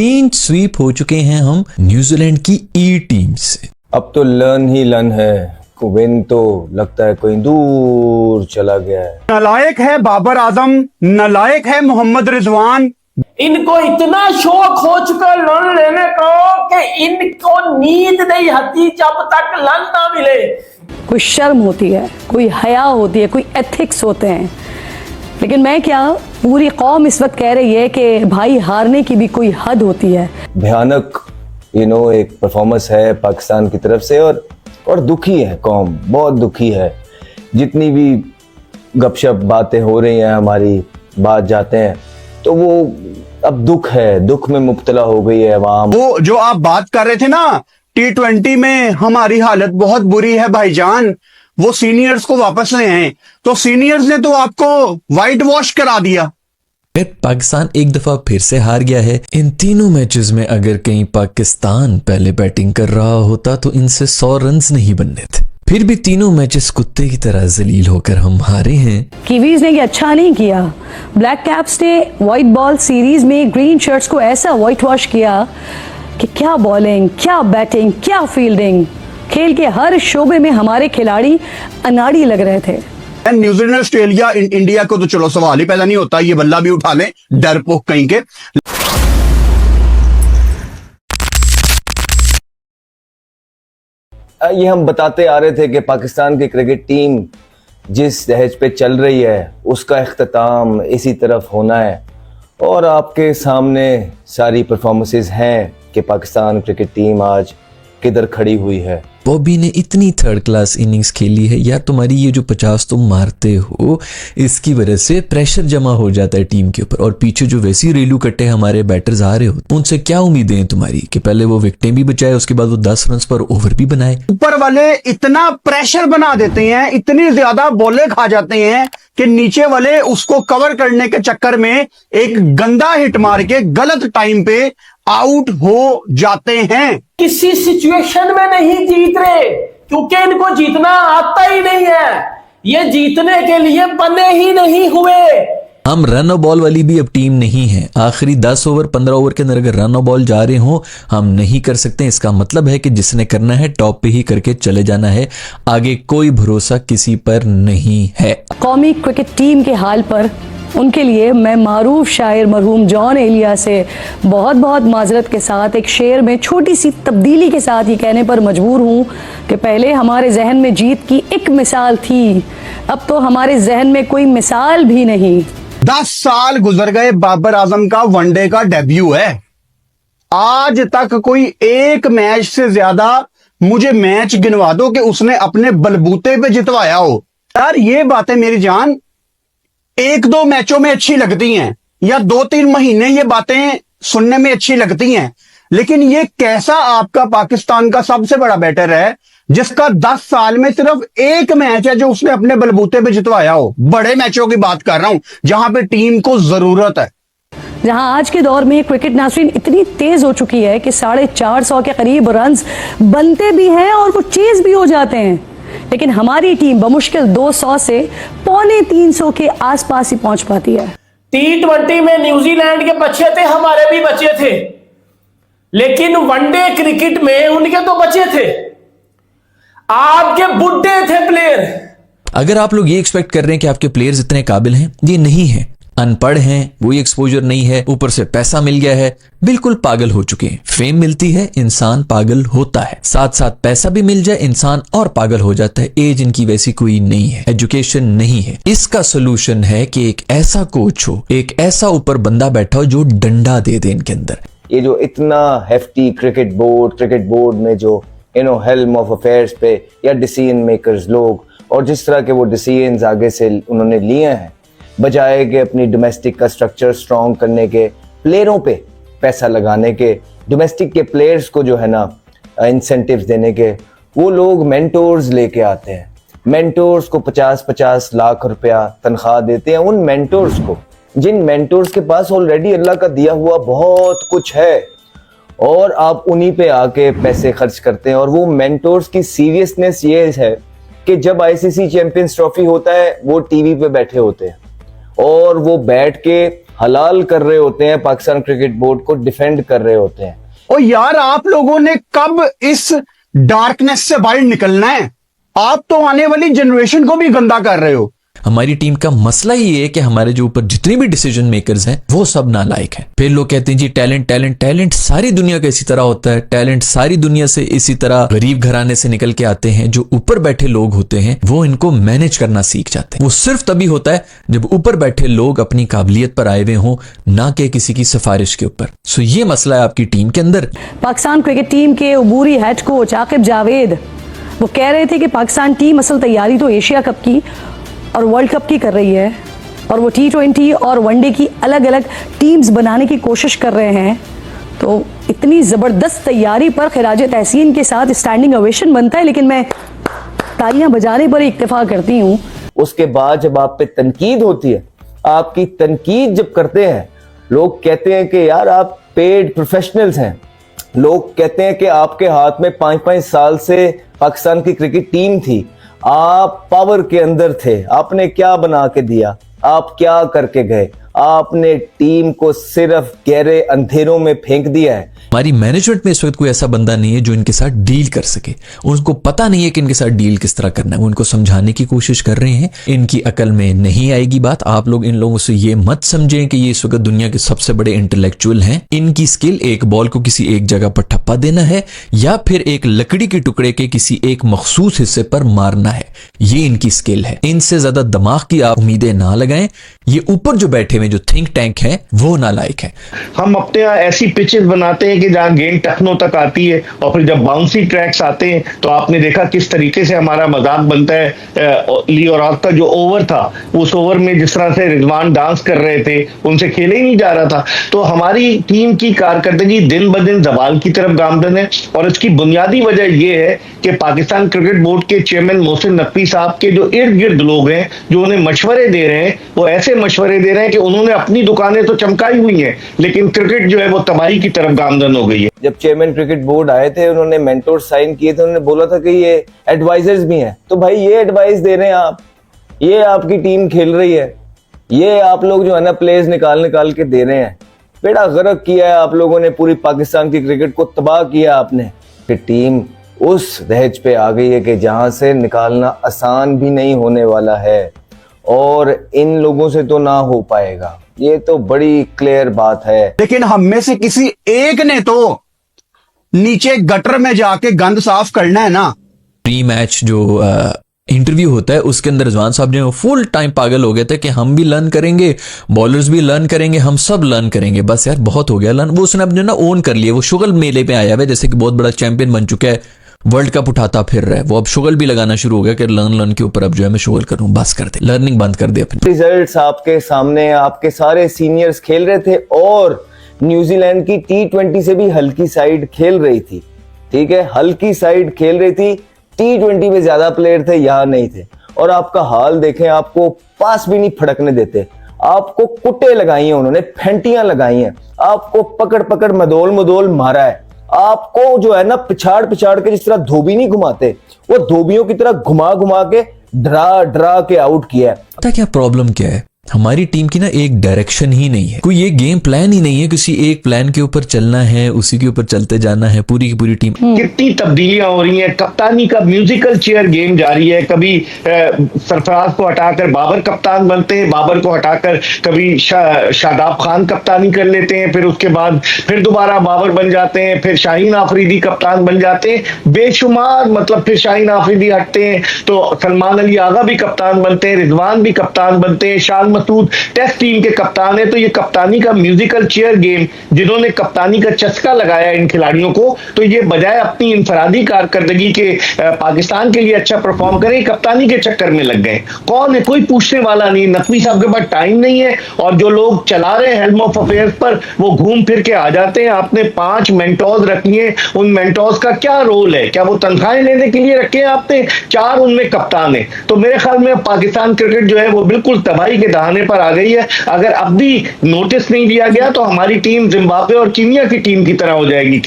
3 SVEEP हो चुके हैं हम न्यूजीलैंड की ई टीम से। अब तो लर्न ही लर्न है, विन तो लगता है कोई दूर चला गया है। नालायक है बाबर आजम, नालायक है मोहम्मद रिजवान। इनको इतना शौक हो चुका लन लेने को कि इनको नींद नहीं आती जब तक लन ना मिले। कोई शर्म होती है, कोई हया होती है, कोई एथिक्स होते हैं, लेकिन मैं क्या, पूरी कौम इस वक्त कह रही है कि भाई हारने की भी कोई हद होती है। भयानक एक परफॉर्मेंस है पाकिस्तान की तरफ से और दुखी है कौम, बहुत दुखी है। जितनी भी गपशप बातें हो रही हैं, हमारी बात जाते हैं तो वो अब दुख है, दुख में मुब्तला हो गई है अवाम। वो जो आप बात कर रहे थे ना T20 में हमारी हालत बहुत बुरी है भाईजान, वो सीनियर्स को वापस ले आए तो सीनियर्स ने तो आपको वाइट वॉश करा दिया। फिर पाकिस्तान एक दफा फिर से हार गया है। इन तीनों मैचेस में अगर कहीं पाकिस्तान पहले बैटिंग कर रहा होता तो इनसे 100 रन नहीं बनने थे। फिर भी तीनों मैचेस कुत्ते की तरह जलील होकर हम हारे हैं। कीवीज ने ये अच्छा नहीं किया। ब्लैक कैप्स ने व्हाइट बॉल सीरीज में ग्रीन शर्ट्स को ऐसा व्हाइट वॉश किया कि क्या बॉलिंग, क्या बैटिंग, क्या फील्डिंग, खेल के हर शोबे में हमारे खिलाड़ी अनाड़ी लग रहे थे। न्यूजीलैंड ऑस्ट्रेलिया इंडिया को तो चलो सवाल ही पैदा नहीं होता, ये बल्ला भी उठा लें डरपोक कहीं के। ये हम बताते आ रहे थे कि पाकिस्तान की क्रिकेट टीम जिस दहज पे चल रही है उसका इख्तिताम इसी तरफ होना है और आपके सामने सारी परफॉर्मेंसेस हैं कि पाकिस्तान क्रिकेट टीम आज किधर खड़ी हुई है। बॉबी ने इतनी थर्ड क्लास इनिंग्स खेली है यार, तुम्हारी ये जो 50 तुम मारते हो इसकी वजह से प्रेशर जमा हो जाता है टीम के ऊपर, और पीछे जो वैसी रेलू कट्टे हमारे बैटर्स आ रहे हो उनसे क्या उम्मीदें हैं तुम्हारी कि पहले वो विकेटें भी बचाए, उसके बाद वो 10 रन पर ओवर भी बनाए। ऊपर वाले इतना प्रेशर बना देते हैं, इतनी ज्यादा बॉलें खा जाते हैं कि नीचे वाले उसको कवर करने के चक्कर में एक गंदा हिट मार के गलत टाइम पे आउट हो जाते हैं। किसी सिचुएशन में नहीं जीत रहे क्योंकि इनको जीतना आता ही नहीं है, ये जीतने के लिए बने ही नहीं हुए। हम रन और बॉल वाली भी अब टीम नहीं है। आखिरी 10 ओवर 15 ओवर के अंदर अगर रन और बॉल जा रहे हो हम नहीं कर सकते। इसका मतलब है कि जिसने करना है टॉप पे ही करके चले जाना है, आगे कोई भरोसा किसी पर नहीं है। कौमी क्रिकेट टीम के हाल पर उनके लिए मैं मारूफ शायर मरहूम जॉन एलिया से बहुत बहुत माजरत के साथ एक शेर में छोटी सी तब्दीली के साथ ये कहने पर मजबूर हूँ कि पहले हमारे जहन में जीत की एक मिसाल थी, अब तो हमारे जहन में कोई मिसाल भी नहीं। 10 साल गुजर गए, बाबर आजम का वनडे का डेब्यू है, आज तक कोई एक मैच से ज्यादा मुझे मैच गिनवा दो कि उसने अपने बलबूते पे जितवाया हो। यार ये बातें मेरी जान 1-2 मैचों में अच्छी लगती हैं या 2-3 महीने ये बातें सुनने में अच्छी लगती हैं, लेकिन ये कैसा आपका पाकिस्तान का सबसे बड़ा बैटर है जिसका 10 साल में सिर्फ एक मैच है जो उसने अपने बलबूते पे जितवाया हो। बड़े मैचों की बात कर रहा हूं जहां पे टीम को जरूरत है। जहां आज के दौर में क्रिकेट नाज़रीन इतनी तेज हो चुकी है कि 450 के करीब रन्स बनते भी हैं और वो चेज भी हो जाते हैं, लेकिन हमारी टीम बमुश्किल 200 से 250 के आसपास ही पहुंच पाती है। T20 में न्यूजीलैंड के बच्चे थे, हमारे भी बच्चे थे, लेकिन वनडे क्रिकेट में उनके तो बच्चे थे, आपके बुड्ढे थे प्लेयर। अगर आप लोग ये एक्सपेक्ट कर रहे हैं कि आपके प्लेयर्स इतने काबिल हैं, ये नहीं है। अनपढ़ हैं, वही एक्सपोजर नहीं है, ऊपर से पैसा मिल गया है, बिल्कुल पागल हो चुके हैं। फेम मिलती है, इंसान पागल होता है, साथ साथ पैसा भी मिल जाए इंसान और पागल हो जाता है। एज इनकी वैसी कोई नहीं है, एजुकेशन नहीं है। इसका सोल्यूशन है कि एक ऐसा कोच हो, एक ऐसा ऊपर बंदा बैठा हो जो डंडा दे दे इनके अंदर। ये जो इतना हेफ्टी क्रिकेट बोर्ड में जो हेल्म ऑफ अफेयर्स पे या डिसीजन मेकर्स लोग, और जिस तरह के वो डिसीजंस आगे से उन्होंने लिए हैं, बजाय के अपनी डोमेस्टिक का स्ट्रक्चर स्ट्रॉन्ग करने के, प्लेयरों पे पैसा लगाने के, डोमेस्टिक के प्लेयर्स को जो है ना इंसेंटिव्स देने के, वो लोग मेंटोर्स लेके आते हैं। मेंटोर्स को 50-50 लाख रुपया तनख्वाह देते हैं उन मेंटोर्स को, जिन मेंटोर्स के पास ऑलरेडी अल्लाह का दिया हुआ बहुत कुछ है, और आप उन्हीं पे आके पैसे खर्च करते हैं। और वो मेंटोर्स की सीरियसनेस ये है कि जब आईसीसी चैंपियंस ट्रॉफी होता है वो टीवी पे बैठे होते हैं और वो बैठ के हलाल कर रहे होते हैं, पाकिस्तान क्रिकेट बोर्ड को डिफेंड कर रहे होते हैं। और यार आप लोगों ने कब इस डार्कनेस से बाहर निकलना है? आप तो आने वाली जनरेशन को भी गंदा कर रहे हो। हमारी टीम का मसला ये है कि हमारे जो ऊपर जितने भी डिसीजन मेकर्स हैं वो सब नालायक हैं। फिर लोग कहते हैं जी टैलेंट टैलेंट टैलेंट सारी दुनिया का इसी तरह होता है, टैलेंट सारी दुनिया से इसी तरह गरीब घराने से निकल के आते हैं। जो ऊपर बैठे लोग होते हैं वो इनको मैनेज करना सीख जाते हैं। वो सिर्फ तभी होता है जब ऊपर बैठे लोग अपनी काबिलियत पर आए हुए हों, ना कि किसी की सिफारिश के ऊपर। सो ये मसला है आपकी टीम के अंदर। पाकिस्तान क्रिकेट टीम के उबूरी हेड कोच आकिब जावेद वो कह रहे थे कि पाकिस्तान टीम असल तैयारी तो एशिया कप की और वर्ल्ड कप की कर रही है, और वो T20 और वनडे की अलग अलग टीम्स बनाने की कोशिश कर रहे हैं। तो इतनी ज़बरदस्त तैयारी पर खिराज तहसीन के साथ स्टैंडिंग ओवेशन बनता है, लेकिन मैं तालियां बजाने पर इक्तफा करती हूँ। उसके बाद जब आप पे तनकीद होती है, आपकी तनकीद जब करते हैं, लोग कहते हैं कि यार आप पेड प्रोफेशनल्स हैं। लोग कहते हैं कि आपके हाथ में 5-5 साल से पाकिस्तान की क्रिकेट टीम थी, आप पावर के अंदर थे, आपने क्या बना के दिया, आप क्या करके गए? आपने टीम को सिर्फ गहरे अंधेरों में फेंक दिया है। हमारी मैनेजमेंट में इस वक्त कोई ऐसा बंदा नहीं है जो इनके साथ डील कर सके। उनको पता नहीं है कि इनके साथ डील किस तरह करना है। वो इनको समझाने की कोशिश कर रहे हैं, इनकी अकल में नहीं आएगी बात। आप लोग इन लोगों से ये मत समझें कि ये इस वक्त दुनिया के सबसे बड़े इंटेलेक्चुअल हैं। इनकी स्किल एक बॉल को किसी एक जगह पर ठप्पा देना है या फिर एक लकड़ी के टुकड़े के किसी एक मखसूस हिस्से पर मारना है, ये इनकी स्किल है। इनसे ज्यादा दिमाग की आप उम्मीदें ना लगाएं। ये ऊपर जो बैठे हुए जो थिंक टैंक है वो नालायक है। हम अपने यहाँ ऐसी पिचेस बनाते हैं कि जहाँ गेंद टखनों तक आती है, और फिर जब बाउंसी ट्रैक्स आते हैं तो आपने देखा किस तरीके से हमारा मजाक बनता है। ली और आग का जो ओवर था, उस ओवर में जिस तरह से रिजवान डांस कर रहे थे, उनसे खेले ही नहीं जा रहा था। तो हमारी टीम की कारकर्दगी दिन ब दिन जवाल की तरफ गामजन है, और इसकी बुनियादी वजह यह है कि पाकिस्तान क्रिकेट बोर्ड के चेयरमैन मोहसिन नकवी साहब के जो इर्द गिर्द लोग हैं जो उन्हें मशवरे दे रहे हैं, वो ऐसे मशवरे दे रहे हैं कि उन्होंने अपनी दुकानें तो चमकाई हुई हैं, लेकिन क्रिकेट जो है वो तबाही की तरफ गामजन हो गई है। जब चेयरमैन क्रिकेट बोर्ड आए थे, उन्होंने मेंटोर साइन किए थे, उन्होंने बोला था कि ये एडवाइजर्स भी हैं। तो भाई ये एडवाइस दे रहे हैं आप, ये आपकी टीम खेल रही है, ये आप लोग जो है ना प्लेयर्स निकाल के दे रहे हैं। बेड़ा गर्क किया है आप लोगों ने, पूरी पाकिस्तान की क्रिकेट को तबाह किया आपने। कि टीम उस दहज पे आ गई है कि जहां से निकालना आसान भी नहीं होने वाला है, और इन लोगों से तो ना हो पाएगा। ये तो बड़ी क्लियर बात है। लेकिन हम में से किसी एक ने तो नीचे गटर में जाके गंद साफ करना है ना। प्री मैच जो इंटरव्यू होता है उसके अंदर रिजवान साहब ने फुल टाइम पागल हो गए थे कि हम भी लर्न करेंगे, बॉलर्स भी लर्न करेंगे, हम सब लर्न करेंगे। बस यार बहुत हो गया लर्न। वो उसने अपने ना ओन कर लिया। वो शुगल मेले पे आया हुआ है, जैसे कि बहुत बड़ा चैंपियन बन चुका है, वर्ल्ड कप उठाता फिर रहा है। वो अब शुगल भी लगाना शुरू हो गया कि लर्न के ऊपर अब जो है मैं शुगल करूं। बस कर दे, लर्निंग बंद कर दे अपनी। रिजल्ट्स आपके सामने, आपके सारे सीनियर्स खेल रहे थे, और न्यूजीलैंड की T20 से भी हल्की साइड खेल रही थी। ठीक है, हल्की साइड खेल रही थी, T20 में ज्यादा प्लेयर थे, यहां नहीं थे। और आपका हाल देखें, आपको पास भी नहीं फड़कने देते, आपको कुट्टे लगाई हैं उन्होंने, फेंटियां लगाई हैं, आपको पकड़ पकड़ मदोल मारा है। आपको जो है ना पिछाड़ के जिस तरह धोबी नहीं घुमाते, वो धोबियों की तरह घुमा के डरा के आउट किया है। पता क्या प्रॉब्लम क्या है? हमारी टीम की ना एक डायरेक्शन ही नहीं है, कोई ये गेम प्लान ही नहीं है। किसी एक प्लान के ऊपर चलना है, उसी के ऊपर चलते जाना है पूरी की पूरी टीम। कितनी तब्दीलियां हो रही हैं। कप्तानी का म्यूजिकल चेयर गेम जारी है। कभी सरफराज को हटाकर बाबर कप्तान बनते हैं, बाबर को हटाकर कभी शादाब खान कप्तानी कर लेते हैं, फिर उसके बाद फिर दोबारा बाबर बन जाते हैं, फिर शाहीन आफरीदी कप्तान बन जाते हैं। बेशुमार मतलब फिर शाहीन आफरीदी हटते हैं तो सलमान अली आगा भी कप्तान बनते हैं, रिजवान भी कप्तान बनते हैं, शान मसूद टेस्ट टीम के कप्तान है। तो ये कप्तानी का म्यूजिकल चेयर गेम, जिन्होंने कप्तानी का चस्का लगाया इन खिलाड़ियों को, तो ये बजाय अपनी इंफरादी कारकर्दगी के पाकिस्तान के लिए अच्छा परफॉर्म करें, कप्तानी के चक्कर में लग गए। कौन है? कोई पूछने वाला नहीं। नकवी साहब के पास टाइम नहीं है, और जो लोग चला रहे हैं हेल्म ऑफ अफेयर्स पर, वो घूम फिर के आ जाते हैं। आपने 5 मेंटोर्स रखी हैं, उन मेंटोर्स का क्या रोल है? क्या वो तनख्वाहें लेने के लिए रखे हैं आपने? 4 उनमें कप्तान है। तो मेरे ख्याल में पाकिस्तान क्रिकेट जो है वो बिल्कुल तबाही के दहाने पर आ गई है। अगर अब भी नोटिस नहीं दिया गया तो हमारी टीम जिम्बाब्वे और कीनिया की टीम की तरह हो जाएगी।